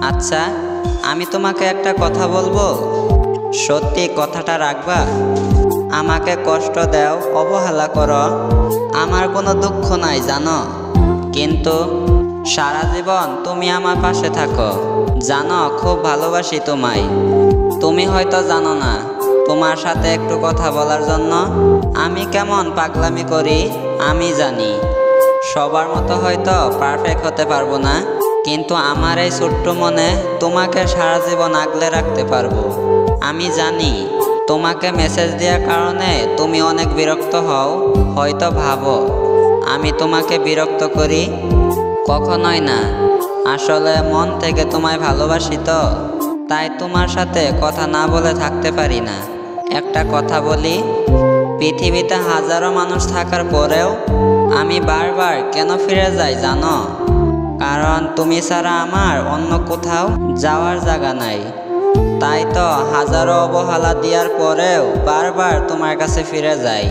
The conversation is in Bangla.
আচ্ছা, আমি তোমাকে একটা কথা বলবো, সত্যি কথাটা রাখবা? আমাকে কষ্ট দাও, অবহেলা করো, আমার কোনো দুঃখ নাই জানো, কিন্তু সারা জীবন তুমি আমার পাশে থাকো। জানো, খুব ভালোবাসি তোমায়। তুমি হয়তো জানো না, তোমার সাথে একটু কথা বলার জন্য আমি কেমন পাগলামি করি আমি জানি। সবার মতো হয়তো পারফেক্ট হতে পারবো না, কিন্তু আমার এই ছোট্ট মনে তোমাকে সারা জীবন আগলে রাখতে পারবো। আমি জানি তোমাকে মেসেজ দেওয়ার কারণে তুমি অনেক বিরক্ত হও, হয়তো ভাবো আমি তোমাকে বিরক্ত করি। কখনোই না, আসলে মন থেকে তোমায় ভালোবাসি তো, তাই তোমার সাথে কথা না বলে থাকতে পারি না। একটা কথা বলি, পৃথিবীতে হাজারো মানুষ থাকার পরেও আমি বারবার কেন ফিরে যাই জানো? কারণ তুমি ছাড়া আমার অন্য কোথাও যাওয়ার জায়গা নাই। তাই তো হাজারো অবহেলা দেওয়ার পরেও বারবার তোমার কাছে ফিরে যাই।